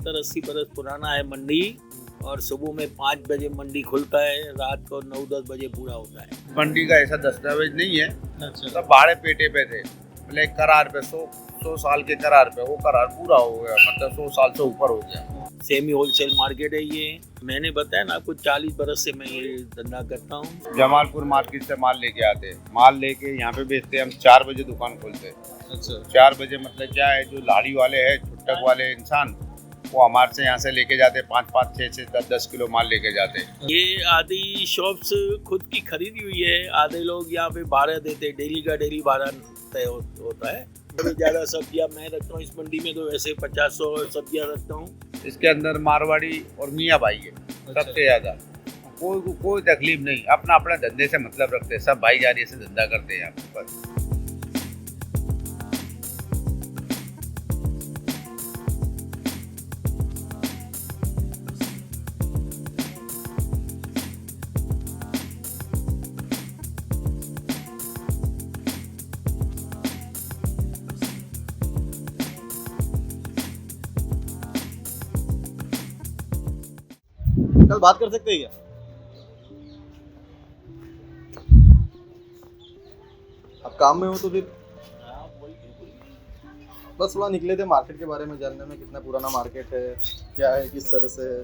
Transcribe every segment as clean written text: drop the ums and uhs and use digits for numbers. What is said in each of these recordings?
70-80 बरस पुराना है मंडी। और सुबह में 5 बजे मंडी खुलता है, रात को 9-10 बजे पूरा होता है। मंडी का ऐसा दस्तावेज नहीं है। अच्छा। सब भाड़े पेटे पे थे, मतलब एक करार पे 100 साल के करार पे, वो करार पूरा हो गया, मतलब 100 साल से ऊपर हो गया। सेमी होलसेल मार्केट है ये। मैंने बताया ना आपको 40 बरस से मैं ये धंधा करता हूँ। जमालपुर मार्केट से माल लेके आते, माल लेके यहाँ पे बेचते। हम 4 बजे दुकान खोलते। अच्छा। 4 बजे मतलब क्या है, जो लाड़ी वाले हैं, छुट्टक वाले इंसान, वो हमारे से यहाँ से लेके जाते 5-5, 6-6, 10-10 किलो माल लेके जाते। ये आधी शॉप्स खुद की खरीदी हुई है, आधे लोग यहाँ पे भाड़ा देते, डेली का डेली भाड़ा तय होता है। ज़्यादा सब्जियाँ मैं रखता हूँ इस मंडी में, तो वैसे 50-100 सब्जियाँ रखता हूँ। इसके अंदर मारवाड़ी और मियाँ भाई है सबसे ज्यादा। कोई तकलीफ नहीं, अपना अपना धंधे से मतलब रखते हैं, सब भाईचारे से धंधा करते हैं यहाँ पर। कल बात कर सकते हैं क्या? आप काम में हो तो फिर बस थोड़ा निकले थे मार्केट के बारे में जानने में, कितना पुराना मार्केट है, क्या है, किस तरह से है।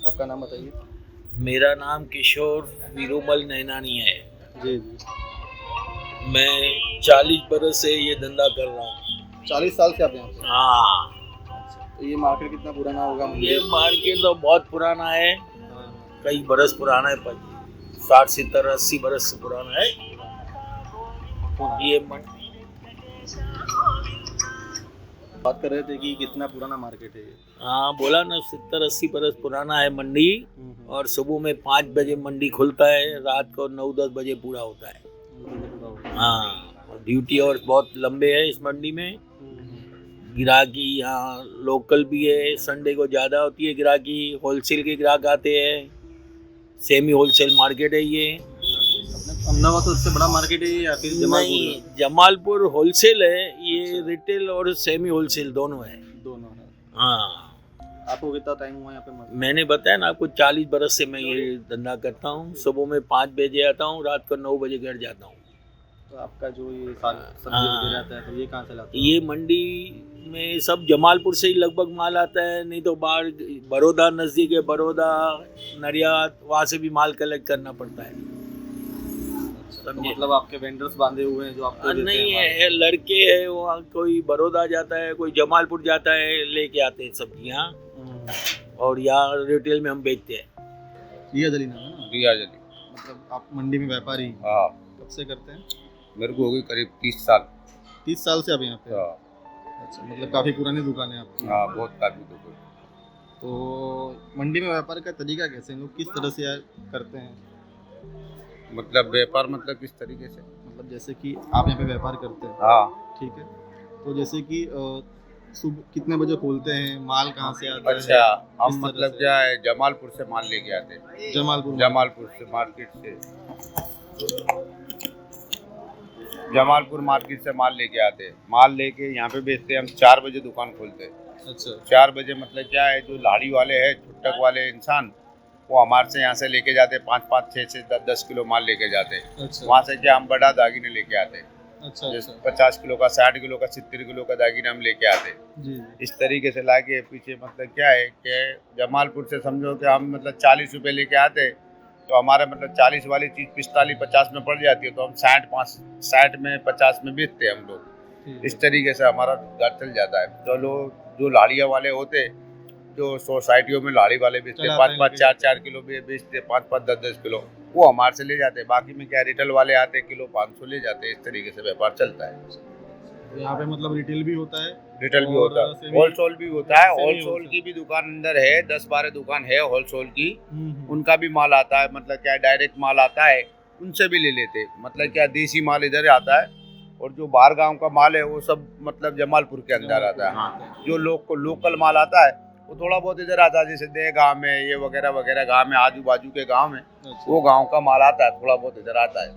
आपका नाम बताइए। मेरा नाम किशोर वीरूमल नैनानी है। जी जी। मैं 40 बरस से ये धंधा कर रहा हूँ। 40 साल से आप यहाँ पे? हाँ। तो ये मार्केट कितना पुराना होगा? ये मार्केट तो बहुत पुराना है, कई बरस पुराना है, 60-70-80 बरस से पुराना है ये। बात कर रहे थे कि कितना पुराना मार्केट है ये। हाँ, बोला ना 70-80 बरस पुराना है मंडी। और सुबह में 5 बजे मंडी खुलता है, रात को 9-10 बजे पूरा होता है। हाँ, ड्यूटी और बहुत लंबे है इस मंडी में। गिराकी यहाँ लोकल भी है, संडे को ज़्यादा होती है गिराकी, होलसेल के ग्राहक आते हैं। सेमी होलसेल मार्केट है ये। अहमदाबाद तो सबसे बड़ा मार्केट है या फिर जमालपुर? नहीं, जमालपुर होलसेल है, ये रिटेल और सेमी होलसेल दोनों है। दोनों है। हाँ। आपको कितना टाइम हुआ यहाँ पे? मैंने बताया ना आपको 40 बरस से मैं ये धंधा करता हूँ। सुबह में 5 बजे आता हूँ, रात को 9 बजे घर जाता हूँ। तो आपका जो ये सब्जी वगैरह आता है तो ये कहाँ से लाते हैं? ये मंडी में सब जमालपुर से ही लगभग माल आता है, नहीं तो बाहर बड़ौदा नज़दीक है, बड़ौदा, नडियाद, वहाँ से भी माल कलेक्ट करना पड़ता है। तो मतलब आपके वेंडर्स बांधे हुए हैं जो आपको देते नहीं हैं? है, लड़के है वहाँ, कोई बड़ौदा जाता है, कोई जमालपुर जाता है, लेके आते हैं सब्जियाँ और यहाँ रिटेल में हम बेचते हैं। रियाज अली नाम है ना? रियाज अली। मतलब आप मंडी में व्यापारी? हाँ। कब से करते हैं? मेरे को हो गई करीब 30 साल। 30 साल से आप यहाँ पे? हाँ। अच्छा, मतलब काफ़ी पुरानी दुकान है आपकी। हाँ, बहुत काफ़ी दुकान। तो मंडी में व्यापार का तरीका कैसे है, लोग किस तरह से करते हैं? मतलब व्यापार मतलब किस तरीके से? मतलब जैसे कि आप यहाँ पे व्यापार करते हैं। हाँ। ठीक है, तो जैसे कि सुबह कितने बजे खोलते हैं, माल कहाँ से आता है? अच्छा, हम मतलब क्या है, जमालपुर से माल लेके आते हैं। जमालपुर से मार्केट से जमालपुर मार्केट से माल लेके आते, माल लेके यहाँ पे बेचते। हम 4 बजे दुकान खोलते। अच्छा। 4 बजे मतलब क्या है, जो लाड़ी वाले हैं, छुट्टक वाले इंसान, वो हमारे से यहाँ से लेके जाते 5-5, 6-6, 10-10 किलो माल लेके जाते। अच्छा। वहाँ से क्या हम बड़ा दागीने लेके आते। अच्छा। जैसे 50 किलो का, 60 किलो का, 70 किलो का दागीना हम लेके आते। जी। इस तरीके से लाके पीछे मतलब क्या है कि जमालपुर से समझो कि हम मतलब 40 रुपये लेके आते, तो हमारा मतलब 40 वाली चीज़ 45-50 में पड़ जाती है, तो हम 60 में 50 में बेचते हैं हम लोग। इस तरीके से हमारा घर चल जाता है। तो लोग जो लाड़िया वाले होते, जो सोसाइटियों में लाड़ी वाले बेचते 5-5, 4-4 किलो बेचते, 5-5, 10-10 किलो, वो हमारे से ले जाते हैं। बाकी में क्या रिटेल वाले आते किलो 500 ले जाते। इस तरीके से व्यापार चलता है। तो यहाँ पे मतलब रिटेल भी होता है? रिटेल भी होता है, होलसेल भी होता है। होलसेल की भी दुकान अंदर है, 10-12 दुकान है होलसेल की। उनका भी माल आता है, मतलब क्या डायरेक्ट माल आता है, उनसे भी ले लेते। मतलब क्या देसी माल इधर आता है, और जो बाहर गांव का माल है वो सब मतलब जमालपुर के अंदर आता है। हाँ, जो लोकल माल आता है वो थोड़ा बहुत इधर आता है, जैसे दे गाँव में ये वगैरह वगैरह गाँव में, आजू बाजू के गाँव में वो गाँव का माल आता है, थोड़ा बहुत इधर आता है।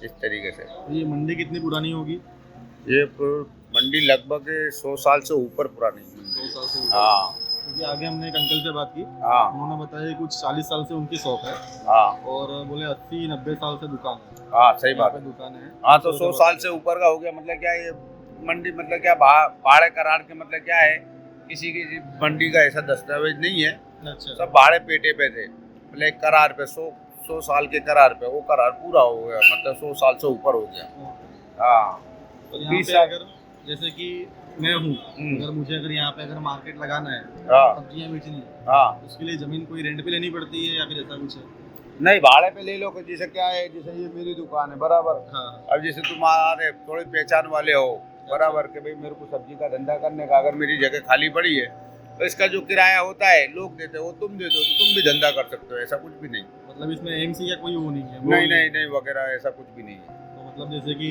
इस तरीके से। ये मंडी कितनी पुरानी होगी? ये मंडी लगभग 100 साल से ऊपर पुरानी है। 100 साल से ऊपर। हाँ क्योंकि आगे हमने एक अंकल से बात की, हाँ उन्होंने बताया कि कुछ 40 साल से उनकी शॉप है हाँ और बोले 80-90 साल से दुकान है। हाँ सही यहाँ बात पे है। दुकान है। हाँ तो 100 साल से ऊपर का हो गया, मतलब क्या ये मंडी मतलब क्या भाड़े करार के मतलब क्या है, किसी की मंडी का ऐसा दस्तावेज नहीं है, अच्छा। सब भाड़े पेटे पे थे, मतलब एक करार पे 100 साल के करार पे, वो करार पूरा हो गया, मतलब 100 साल से ऊपर हो गया। हाँ तो यहाँ 20 पे साल। अगर जैसे कि मैं हूँ, अगर मुझे अगर यहाँ पे अगर मार्केट लगाना है, हाँ सब्जियाँ बेचनी है, हाँ उसके लिए जमीन कोई रेंट पे लेनी पड़ती है या फिर ऐसा कुछ है? नहीं भाड़े पे ले लो, जैसे क्या है, जैसे ये मेरी दुकान है बराबर, हाँ अब जैसे तुम्हारे थोड़ी पहचान वाले हो बराबर के भाई मेरे को सब्जी का धंधा करने का, अगर मेरी जगह खाली पड़ी है तो इसका जो किराया होता है लोग देते हैं, वो तुम दे दो तो तुम भी धंधा कर सकते हो, ऐसा कुछ भी नहीं। मतलब इसमें एमसी का कोई वो नहीं है? नहीं नहीं नहीं वगैरह ऐसा कुछ भी नहीं है। तो मतलब जैसे कि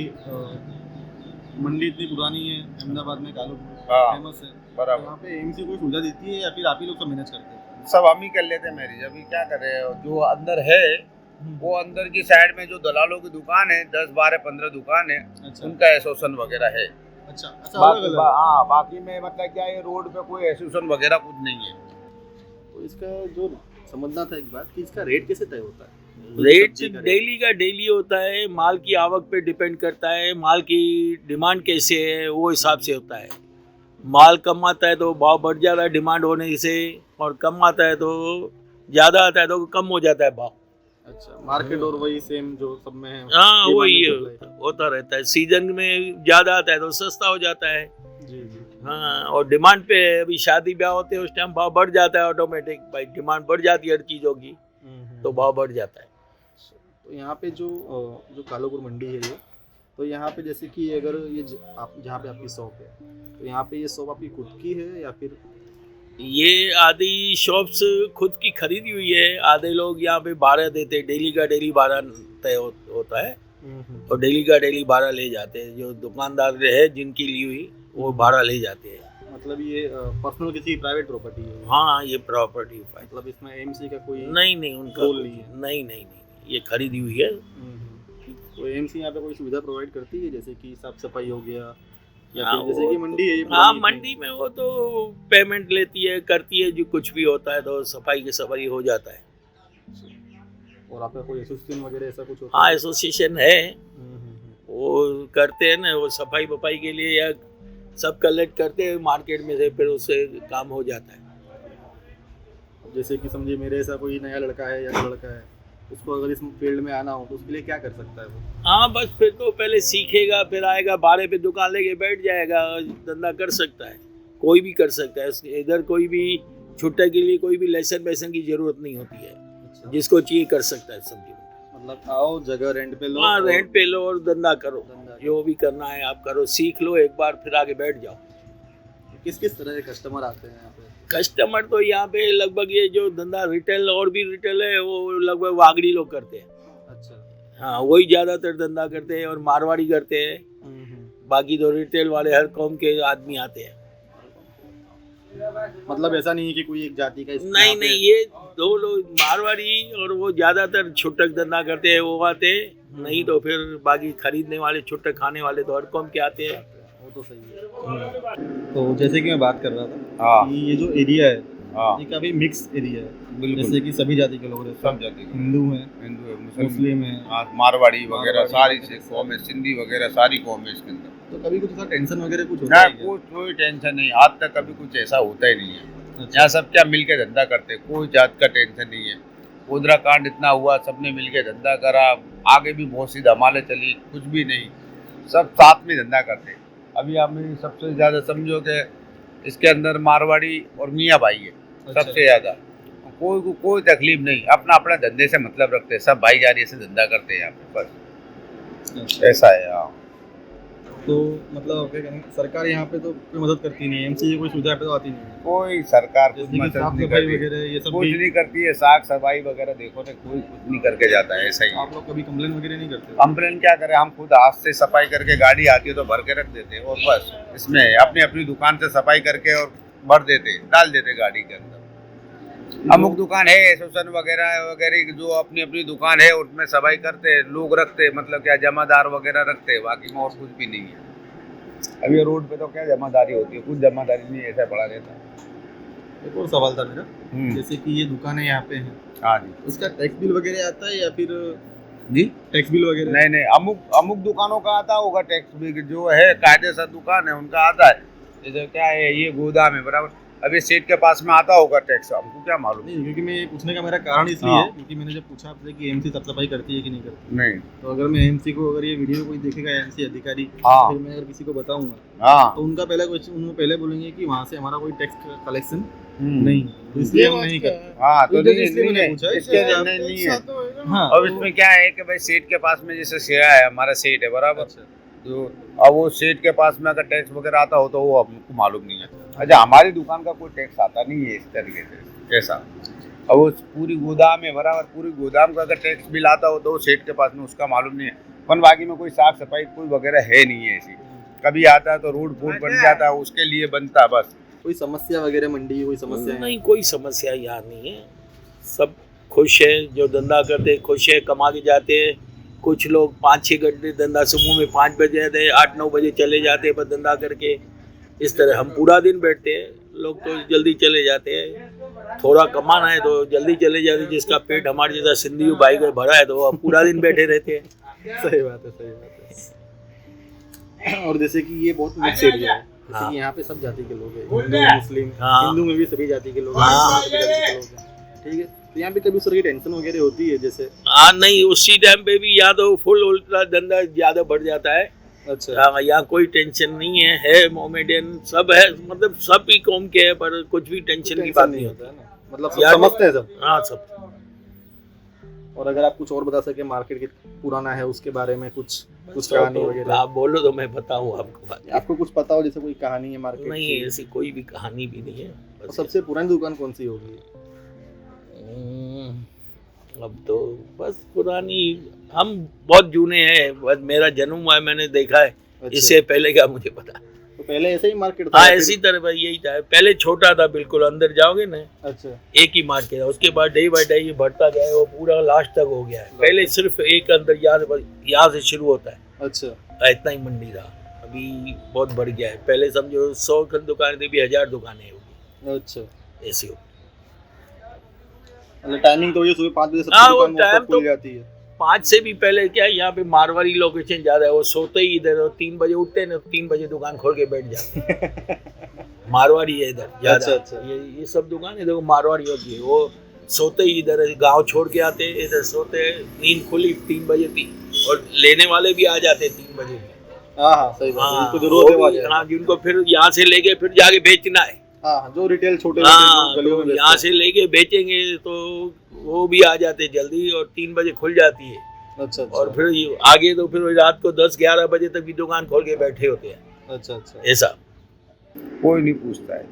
मंडी इतनी पुरानी है अहमदाबाद में, कालूपुर हाँ फेमस है, तो बराबर, यहाँ पे एमसी कोई सुविधा देती है या फिर आप ही लोग सब मैनेज करते हैं? सब हम ही कर लेते हैं मैनेज। अभी क्या कर रहे हो, जो अंदर है वो अंदर की साइड में जो दलालों की दुकान है 10 12 15 दुकान है, अच्छा उनका एसोसिएशन वगैरह है। अच्छा अच्छा, अलग अलग। हाँ बाकी में मतलब क्या है, रोड पे कोई एसोसिएशन वगैरह कुछ नहीं है। तो इसका जो समझना था एक बात कि इसका रेट कैसे तय होता है? रेट सब्जी का डेली का डेली होता है, माल की आवक पे डिपेंड करता है, माल की डिमांड कैसे है वो हिसाब से होता है। माल कम आता है तो भाव बढ़ जाता है डिमांड होने से, और कम आता है तो ज़्यादा आता है तो कम हो जाता है भाव। अच्छा, मार्केट और वही सेम जो सब में है? हाँ ये वही मानने को अप्लाई। होता रहता है। सीजन में ज़्यादा आता है तो सस्ता हो जाता है। जी जी। हाँ, और डिमांड पे अभी शादी ब्याह होते हैं उस टाइम भाव बढ़ जाता है ऑटोमेटिक, भाई डिमांड बढ़ जाती है हर चीज़ों की तो भाव बढ़ जाता है। तो यहाँ पे जो जो कालूपुर मंडी है ये, तो यहाँ पे जैसे कि अगर ये आप जहाँ पे आपकी शॉप है, तो यहाँ पे ये शॉप आपकी खुद की है या फिर? ये आधी शॉप्स खुद की खरीदी हुई है, आधे लोग यहाँ पे भाड़ा देते हैं, डेली का डेली भाड़ा तय होता है और डेली का डेली भाड़ा ले जाते हैं। जो दुकानदार है जिनकी ली हुई वो भाड़ा ले जाते हैं। मतलब ये पर्सनल किसी प्राइवेट प्रॉपर्टी है? हाँ ये प्रॉपर्टी मतलब इसमें एमसी का कोई नहीं उनका रोल नहीं है? नहीं ये खरीदी हुई है। तो एमसी यहाँ पे कोई सुविधा प्रोवाइड करती है जैसे कि साफ सफाई हो गया या हाँ, फिर जैसे कि मंडी है ये हाँ पुरानी मंडी में वो तो पेमेंट लेती है करती है, जो कुछ भी होता है तो सफाई की सफाई हो जाता है। और आपका कोई एसोसिएशन वगैरह ऐसा कुछ होता हाँ है? एसोसिएशन है, वो करते हैं ना, वो सफाई वफाई के लिए या सब कलेक्ट करते हैं मार्केट में से, फिर उससे काम हो जाता है। जैसे कि समझिए मेरे ऐसा कोई नया लड़का है या लड़का है, उसको अगर इस फील्ड में आना हो तो उसके लिए क्या कर सकता है वो? हाँ बस फिर तो पहले सीखेगा, फिर आएगा भाड़े पे दुकान लेके बैठ जाएगा, धंधा कर सकता है, कोई भी कर सकता है। इधर कोई भी छुट्टे के लिए कोई भी लाइसेंस वैसन की जरूरत नहीं होती है, अच्छा। जिसको चाहिए कर सकता है सब्जी। मतलब आओ जगह रेंट पे लो, हाँ और रेंट पे लो और धंधा करो, धंधा जो भी करना है आप करो, सीख लो एक बार फिर आगे बैठ जाओ। किस किस तरह के कस्टमर आते हैं यहाँ पे? कस्टमर तो यहाँ पे लगभग ये जो धंधा रिटेल और भी रिटेल है वो लगभग वागड़ी लोग करते हैं। अच्छा। हाँ वही ज़्यादातर धंधा करते हैं और मारवाड़ी करते हैं, बाकी तो रिटेल वाले हर कौम के आदमी आते हैं। मतलब ऐसा नहीं है कि कोई एक जाति का नहीं ये दो लोग मारवाड़ी और वो ज़्यादातर छुटक धंधा करते हैं वो आते हैं, नहीं तो फिर बाकी खरीदने वाले छुटक खाने वाले तो हर कौम के आते हैं। वो तो सही है। तो जैसे कि मैं बात कर रहा था हाँ कि ये जो एरिया है हाँ ये काफी मिक्स एरिया है, बिल्कुल जैसे कि सभी जाति के लोग रहते सब हैं, जाति के, हिंदू हैं, हिंदू है मुस्लिम हैं, हाँ, मारवाड़ी वगैरह मारवाड़ी सारी वगैरह। से कौम है, सिंधी वगैरह सारी कौम है इसके अंदर। तो कभी कुछ ऐसा टेंशन वगैरह कुछ होता ना है क्या? कोई टेंशन नहीं, आज तक कभी कुछ ऐसा होता ही नहीं है। अच्छा। यहाँ सब क्या मिल के धंधा करते, कोई जात का टेंशन नहीं है। गोधरा कांड इतना हुआ, सबने मिल के धंधा करा, आगे भी बहुत सी धमालें चली, कुछ भी नहीं, सब साथ में धंधा करते। अभी हमें सबसे ज़्यादा समझो कि इसके अंदर मारवाड़ी और मियाँ भाई है अच्छा। सबसे ज़्यादा, कोई तकलीफ नहीं, अपना अपना धंधे से मतलब रखते हैं, सब भाईचारे से धंधा करते हैं यहाँ पे, बस अच्छा। ऐसा है। हाँ तो मतलब क्या कहेंगे, सरकार यहाँ पे तो कोई मदद करती नहीं है, एमसी कोई सुविधा पे तो आती नहीं है, कोई सरकार कुछ जैसे कि मदद साफ नहीं सफाई करती, वगैरह ये सब कुछ भी। नहीं करती है, साग सफाई वगैरह देखो ना, कोई कुछ नहीं करके जाता है, ऐसा ही है। आप लोग कभी कंप्लेन वगैरह नहीं करते? कंप्लेन क्या करें, हम खुद हाथ से सफाई करके, गाड़ी आती है तो भर के रख देते हैं और बस इसमें अपनी अपनी दुकान से सफाई करके और भर देते, डाल देते गाड़ी के अंदर। अमुक दुकान है एसोसिएशन वगैरह वगैरह जो अपनी अपनी दुकान है उसमें सफाई करते, लोग रखते, मतलब क्या जमादार वगैरह रखते, बाकी में और कुछ भी नहीं है। अब ये रोड पे तो क्या जमादारी होती है, कुछ जमादारी नहीं, ऐसा पड़ा रहता है। एक और सवाल था मेरा, हम्म, जैसे कि ये दुकानें यहाँ पे हैं, हाँ जी उसका टैक्स बिल वगैरह आता है या फिर जी। टैक्स बिल वगैरह? नहीं नहीं, अमुक दुकानों का आता होगा टैक्स भी, जो है कायदेसर दुकान है उनका आता है। जैसे क्या है, ये गोदाम है बराबर, अभी सेठ के पास में आता होगा टैक्स, हमको क्या मालूम। नहीं, क्योंकि मैं ये पूछने का मेरा कारण इसलिए हाँ। है क्योंकि मैंने जब पूछा आपसे कि एएमसी साफ सफाई करती है कि नहीं करती, नहीं, तो अगर मैं एएमसी को, अगर ये वीडियो कोई देखेगा एएमसी अधिकारी, हाँ फिर मैं अगर किसी को बताऊंगा हाँ, तो उनका पहला क्वेश्चन, उनको पहले बोलेंगे कि वहाँ से हमारा कोई टैक्स कलेक्शन हम्म, नहीं, तो इसलिए हम नहीं करते। हाँ तो तो नहीं इसलिए मैंने नहीं पूछा है, है इसके कि आप- नहीं है। हाँ, अब इसमें क्या है कि भाई सेठ के पास में जैसे शेरा है, हमारा सेठ है बराबर, अच्छा, तो अब वो सेठ के पास में अगर टैक्स वगैरह आता हो तो वो हमको मालूम नहीं है। अच्छा, हमारी दुकान का कोई टैक्स आता नहीं है इस तरीके से, ऐसा। अब वो पूरी गोदाम है बराबर, पूरी गोदाम का अगर टैक्स बिल आता हो तो वो सेठ के पास में उसका मालूम नहीं है। अपन बाकी में कोई साफ सफाई कोई वगैरह है नहीं है ऐसी, कभी आता है तो रोड फूड बन जाता है, उसके लिए बनता है बस। कोई समस्या वगैरह मंडी की कोई समस्या है? नहीं, कोई समस्या यहाँ नहीं है, सब खुश है, जो धंधा करते खुश है, कमा के जाते हैं। कुछ लोग 5-6 घंटे धंधा, सुबह में 5 बजे आते, 8-9 बजे चले जाते हैं बस धंधा करके। इस तरह हम पूरा दिन बैठते हैं, लोग तो जल्दी चले जाते हैं। थोड़ा कमाना है तो जल्दी चले जाते हैं, जिसका पेट हमारे जैसा सिंधी भाई का भरा है तो वो पूरा दिन बैठे रहते हैं। सही बात है, सही बात है। और जैसे कि ये बहुत मिक्स एरिया है, जैसे हाँ। कि यहाँ पे सब जाति के लोग हैं, हिंदू मुस्लिम, हाँ। हिंदू में भी सभी जाति के लोग हैं, हाँ। मुस्लिम में सभी जाति के लोग हैं, ठीक है। तो यहाँ पे कभी उस तरह की टेंशन वगैरह होती है जैसे? हाँ नहीं, उसी टाइम पे भी यहाँ तो फुल उल्टा धंधा ज़्यादा बढ़ जाता है। अच्छा, हाँ, यहाँ कोई टेंशन नहीं है मोमेडियन सब है, मतलब सब ही कौम के है, पर कुछ भी टेंशन की बात नहीं होता है ना, मतलब सब यार- समझते हैं सब। हाँ सब। और अगर आप कुछ और बता सके मार्केट के पुराना है उसके बारे में कुछ कहानी तो वगैरह, आप बोलो तो मैं बताऊँ आपको बात। आपको कुछ पता हो जैसे कोई कहानी है मार्केट नहीं, की? ऐसी कोई भी कहानी भी नहीं है। और बस सबसे पुरानी दुकान कौन सी होगी? अब तो बस पुरानी, हम बहुत जूने हैं, बस मेरा जन्म हुआ है, मैंने देखा है, अच्छा, इससे पहले का मुझे पता। तो पहले ऐसे ही मार्केट था हाँ, या फिर- इसी तरह भाई यही था, पहले छोटा था बिल्कुल, अंदर जाओगे ना अच्छा, एक ही मार्केट है, उसके बाद डे बाय डे ये बढ़ता गया है, वो पूरा लास्ट तक हो गया है। पहले सिर्फ एक अंदर यहाँ से शुरू होता है, अच्छा, इतना ही मंडी था, अभी बहुत बढ़ गया है। पहले समझो 100 दुकानें थी, अभी 1000 दुकानें होगी, अच्छा। ऐसी हो। मतलब टाइमिंग तो ये सुबह 5 बजे हाँ, सबकी वो दुकान टाइम खुल तो- जाती है। 5 से भी पहले क्या है, यहाँ पे मारवाड़ी लोकेशन ज्यादा है, वो सोते ही इधर, 3 बजे उठते हैं ना, 3 बजे दुकान खोल के बैठ जाते हैं। मारवाड़ी है इधर ज्यादा। अच्छा, अच्छा। ये सब दुकान है देखो मारवाड़ी होती है, वो सोते ही इधर गांव छोड़ के आते हैं, इधर सोते हैं, नींद खुली 3 बजे थी, और लेने वाले भी आ जाते हैं 3 बजे। हाँ हाँ, सही बात है, हाँ, जिनको जरूरत है वो आ वो भी- जाएगा। हाँ, जिनको फिर यहाँ से लेके फिर जाके बेचना है। हाँ, जो रिटेल छोटे हाँ, गलियों में तो यहाँ बेचते से लेके बेचेंगे तो वो भी आ जाते जल्दी, और 3 बजे खुल जाती है। हैं। अच्छा, अच्छा, और फिर ये आगे तो फिर रात को 10-11 बजे तक भी दुकान खोल के बैठे होते हैं, अच्छा, अच्छा। ऐसा। कोई नहीं पूछता है।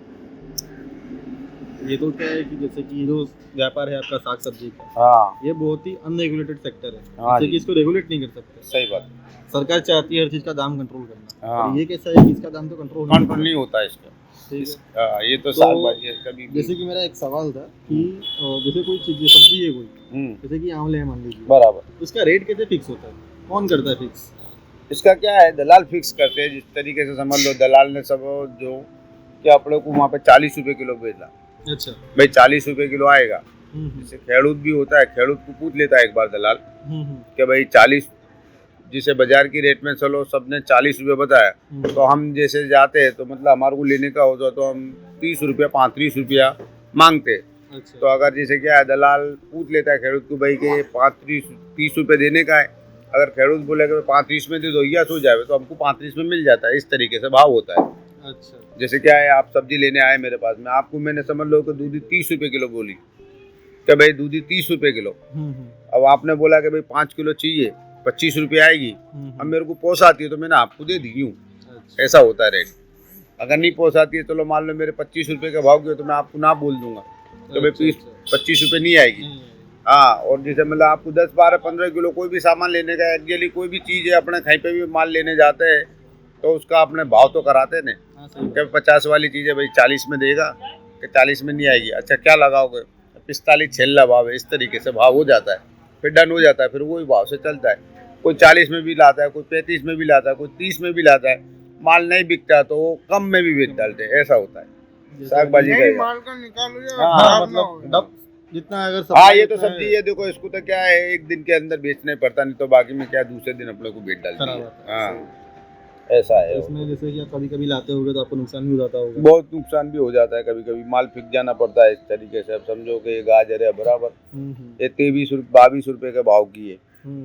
ये तो क्या है कि जैसे कि जो व्यापार है आपका साग सब्जी का, हाँ ये बहुत ही अनरेगुलेटेड सेक्टर है, हाँ जैसे जी। कि इसको रेगुलेट नहीं कर सकते। सही बात, सरकार चाहती है हर चीज का दाम कंट्रोल करना, हाँ। और ये कैसा है कि इसका दाम तो कंट्रोल कंट्रोल नहीं होता इसका। ठीक है। ये तो तो साल भाजी है कभी भी। जैसे कि मेरा एक सवाल था कि जैसे कोई चीज सब्जी है कोई, जैसे कि आंवले है मान लीजिए, बराबर। उसका रेट कैसे फिक्स होता है, कौन करता है फिक्स? इसका क्या है, दलाल फिक्स करते हैं, जिस तरीके से समझ लो दलाल ने सब जो क्या अपने को वहाँ पे 40 रुपए किलो बेचा, अच्छा, भाई 40 रुपए किलो आएगा। हम्म, जैसे खेड़ूत भी होता है, खेड़ूत को पूछ लेता है एक बार दलाल हम्म, कि भाई 40, जिसे बाजार की रेट में चलो सबने 40 रुपये बताया, तो हम जैसे जाते हैं तो मतलब हमारे को लेने का होता तो हम 30 रुपया 35 रुपया मांगते। अच्छा, तो अगर जैसे क्या है, दलाल पूछ लेता है खेड़ूत को भाई कि 35-30 रुपये देने का है, अगर खेड़ूत बोलेगा 35 में दे दो या सो जाए, तो हमको 35 में मिल जाता है। इस तरीके से भाव होता है। अच्छा, जैसे क्या है, आप सब्जी लेने आए मेरे पास में, आपको मैंने समझ लो कि दूधी 30 रुपये किलो बोली कि भाई दूधी 30 रुपये किलो, अब आपने बोला कि भाई 5 किलो चाहिए, 25 रुपये आएगी, अब मेरे को पोसाती है तो मैंने आपको दे दी हूँ, अच्छा, ऐसा होता है रेट। अगर नहीं पोसाती है, चलो मान लो मेरे 25 रुपये का भाव गया, तो मैं आपको ना बोल दूंगा तो भाई 25 रुपये नहीं आएगी। हाँ, और जैसे मतलब आपको 10, 12, 15 किलो कोई भी सामान लेने का, एक्चुअली कोई भी चीज़ है, अपने कहीं पे भी माल लेने जाते हैं तो उसका अपने भाव तो कराते हैं ना, क्या 50 वाली चीज़ है भाई 40 में देगा कि 40 में नहीं आएगी, अच्छा क्या लगाओगे, 45 छेल्ला भाव है, इस तरीके से भाव हो जाता है, फिर डन हो जाता है, फिर वही भाव से चलता है। कोई 40 में भी लाता है, कोई 35 में भी लाता है, कोई 30 में भी लाता है, माल नहीं बिकता तो वो कम में भी बेच डालते हैं, ऐसा होता है साग भाजी का ये। माल का निकालो या हाँ, खराब ना मतलब हो। डब जितना अगर हाँ supply ये तो उतना है, सब्जी है, देखो इसको तो क्या है एक दिन के अंदर बेचना ही पड़ता, नहीं तो बाकी में क्या दूसरे दिन अपने को बेच डालती खराब है। आता है। हाँ ऐसा है। तो इसमें जैसे कि आप कभी कभी लाते होगे तो आपको नुकसान भी हो जाता होगा। बहुत नुकसान भी हो जाता है, कभी कभी माल फिक जाना पड़ता है इस तरीके से। अब समझो कि ये गाजर है बराबर, ये 22 रुपए के भाव की है।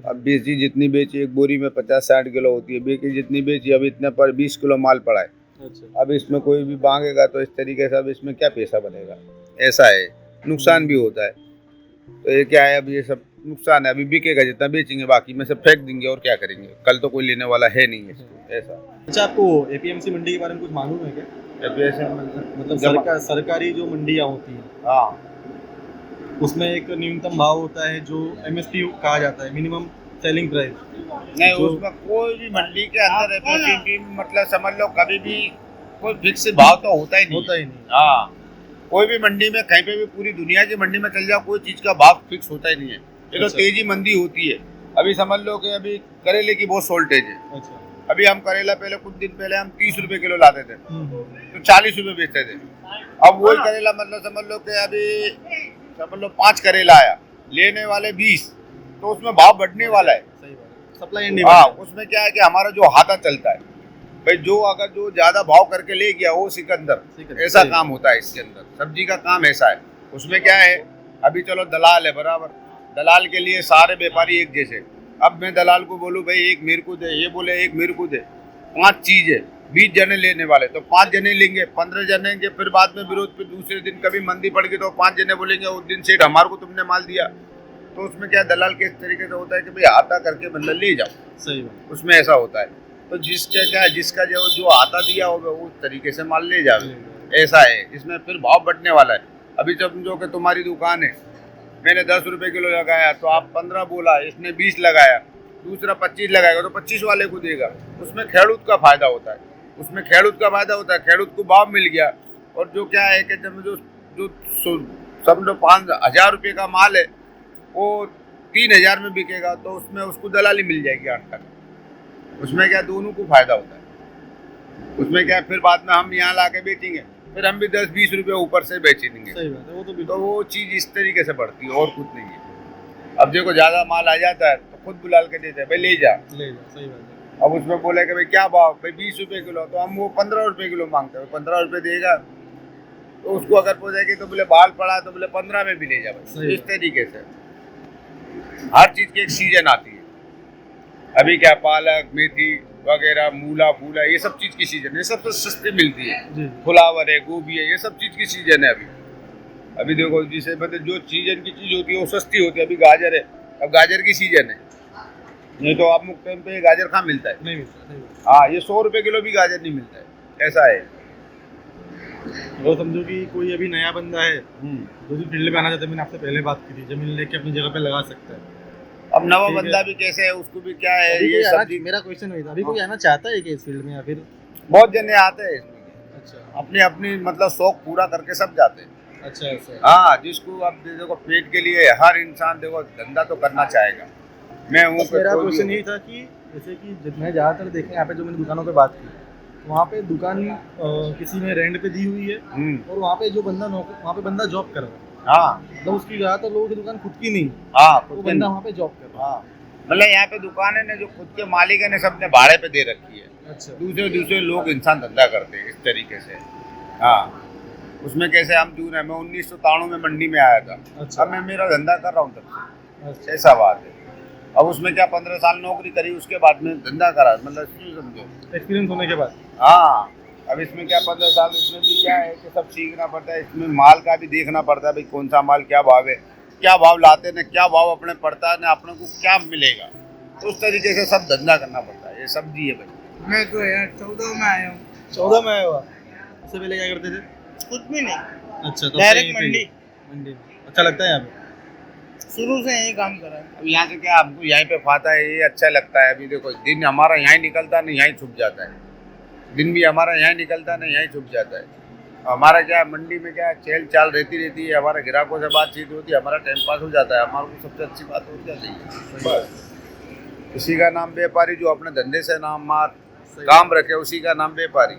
अब बेची जितनी बेची, एक बोरी में 50-60 किलो होती है, बेची जितनी बेची, अब इतने पर 20 किलो माल पड़ा है। अच्छा। अब इसमें कोई भी मांगेगा तो इस तरीके से अब इसमें क्या पैसा बनेगा, ऐसा है। नुकसान भी होता है, तो ये क्या है, अब ये सब नुकसान है। अभी बिकेगा जितना बेचेंगे, बाकी में से फेंक देंगे और क्या करेंगे, कल तो कोई लेने वाला है नहीं इसको, ऐसा। अच्छा, आपको एपीएमसी मंडी के बारे में कुछ मालूम है क्या? मतलब सरकारी जो मंडियाँ होती हैं, हाँ उसमें एक न्यूनतम भाव होता है जो एमएसपी कहा जाता है, मिनिमम सेलिंग प्राइस। नहीं, जो- उसमें कोई भी मंडी के अंदर एपीएमसी मतलब समझ लो कभी भी कोई फिक्स भाव तो होता ही नहीं। होता ही नहीं। हाँ, कोई भी मंडी में कहीं पे भी, पूरी दुनिया की मंडी में चल जाओ, कोई चीज का भाव फिक्स होता ही नहीं है। ये तो अच्छा। तेजी मंदी होती है। अभी समझ लो कि अभी करेले की बहुत शॉर्टेज है। अच्छा। अभी हम करेला पहले कुछ दिन पहले हम 30 रुपए किलो लाते थे, हम्म। तो 40 रुपए बेचते थे। अब वही करेला मतलब समझ लो कि अभी समझ लो 5 करेला आया, लेने वाले 20, तो उसमें भाव बढ़ने वाला है। सही बात है, सप्लाई एंड हाँ, डिमांड। उसमें क्या है कि हमारा जो हाथा चलता है भाई, जो अगर जो ज्यादा भाव करके ले गया वो सिकंदर, ऐसा सही काम होता है इसके अंदर। सब्जी का काम ऐसा है। उसमें क्या है, अभी चलो दलाल है बराबर, दलाल के लिए सारे व्यापारी एक जैसे। अब मैं दलाल को बोलूँ भाई एक मेरे को दे, ये बोले एक मेरे को दे, 5 चीज है, 20 जने लेने वाले, तो 5 जने लेंगे, 15 जने के, फिर बाद में विरोध, फिर दूसरे दिन कभी मंदी पड़ गई तो 5 जने बोलेंगे उस दिन सेठ हमारे को तुमने माल दिया। तो उसमें क्या दलाल के इस तरीके से होता है कि भाई आता करके मतलब ले जाओ, सही बात। उसमें ऐसा होता है। तो जिसका क्या है, जिसका जो आता दिया होगा उस तरीके से माल ले जावे, ऐसा है। इसमें फिर भाव बढ़ने वाला है। अभी जब समझो कि तुम्हारी दुकान है, मैंने 10 रुपए किलो लगाया तो आप 15 बोला, इसने 20 लगाया, दूसरा 25 लगाएगा तो 25 वाले को देगा। उसमें खेड़ूत का फायदा होता है, उसमें खेड़ूत का फायदा होता है। खेड़ूत को भाव मिल गया, और जो क्या है कि जब जो समझो 5,000 रुपये का माल है वो 3,000 में बिकेगा, तो उसमें उसको दलाली मिल जाएगी 8 तक। उसमें क्या दोनों को फायदा होता है। उसमें क्या फिर बाद में हम यहाँ ला के बेचेंगे, फिर हम भी 10-20 रुपये ऊपर से बेच देंगे। सही बात है, वो तो तो बिल्कुल। वो चीज़ इस तरीके से बढ़ती है और कुछ नहीं है। अब देखो ज़्यादा माल आ जाता है तो खुद बुला के देते हैं, भाई ले जा। ले जा, सही बात है। अब उसमें बोले कि भाई क्या भाव, भाई 20 रुपये किलो, तो हम वो 15 रुपये किलो मांगते हैं, 15 रुपये देगा। तो उसको अगर पहुँचाएगी तो बोले बाल पड़ा, तो बोले 15 में भी ले जा। सही इस तरीके से हर चीज़ की एक सीजन आती है। अभी क्या पालक, मेथी वगैरह, मूला फूला, ये सब चीज़ की सीजन है, ये सब तो सस्ती मिलती है। जी। फ्लावर है, गोभी है, ये सब चीज़ की सीजन है। अभी देखो जिसे मतलब जो सीजन की चीज़ होती है वो सस्ती होती है। अभी गाजर है, अब गाजर की सीजन है, नहीं तो आप मुख्य टाइम पे गाजर कहाँ मिलता है। नहीं मिलता, सही बात है। हाँ, ये 100 रुपये किलो भी गाजर नहीं मिलता है, ऐसा है। वो समझो कि कोई अभी नया बंदा है जो भी फील्ड में आना चाहता है, मैंने आपसे पहले बात की थी, जमीन लेके अपनी जगह पे लगा सकता है। अब नवा ठीक है। बंदा भी कैसे है, उसको भी क्या है, अभी ये कोई आना- सब्जी मेरा क्वेश्चन वही था, अभी कोई आना चाहता है कि इस फील्ड में, या फिर? बहुत जने आते हैं इसमें, अच्छा अपनी अपनी मतलब शौक पूरा करके सब जाते हैं। अच्छा ऐसा। हाँ, जिसको अब देखो पेट के लिए हर इंसान देखो धंधा तो करना चाहेगा। मैं हूँ बस मेरा क्वेश्चन यही था कि जैसे कि मैं ज़्यादातर देखे यहाँ पे जो मैंने दुकानों पे बात की, वहाँ पे दुकान किसी ने रेंट पे दी हुई है, और वहाँ पे जो बंदा वहाँ पे बंदा जॉब कर रहा है, हाँ मतलब उसकी ज़्यादातर लोगों की दुकान खुद की नहीं, हाँ, वो बंदा वहाँ पे जॉब कर रहा है। हाँ, मतलब यहाँ पे दुकान है ना, जो खुद के मालिक है ने सबने भाड़े पे दे रखी है। अच्छा। दूसरे लोग इंसान धंधा करते हैं इस तरीके से। हाँ, उसमें कैसे हम दूर है, मैं 1993 में मंडी में आया था। अच्छा। अब मैं मेरा धंधा कर रहा हूँ तब से, अच्छा। ऐसा बात है। अब उसमें क्या 15 साल नौकरी करी, उसके बाद में धंधा करा, मतलब समझो। एक्सपीरियंस होने के बाद। हाँ, अब इसमें क्या 15 साल, इसमें भी क्या है कि सब सीखना पड़ता है। इसमें माल का भी देखना पड़ता है, भाई कौन सा माल क्या भाव है, क्या भाव लाते ना, क्या भाव अपने पड़ता है ना, अपने को क्या मिलेगा। तो उस तरीके से सब धंधा करना पड़ता है। ये सब्जी है भाई। मैं तो यार 14 में आया हूँ। 14 में आया हुआ, उससे पहले क्या करते थे? कुछ भी नहीं, अच्छा, तो डायरेक्ट यहीं पे ही? मंडी। मंडी में अच्छा लगता है यहाँ पे? शुरू से यही काम करा है। अब यहाँ से क्या हमको यहीं पे फाता है, ये अच्छा लगता है। अभी देखो दिन हमारा यहाँ निकलता नहीं, यहाँ छुप जाता है। दिन भी हमारा यहाँ निकलता नहीं, यहाँ छुप जाता है। हमारा क्या मंडी में क्या चेल चाल रहती है, हमारे ग्राहकों से बातचीत होती है, हमारा टाइम पास हो जाता है। हमारे को सबसे अच्छी बात हो जाती है बस। किसी का नाम व्यापारी जो अपने धंधे से नाम मार, काम रखे उसी का नाम व्यापारी।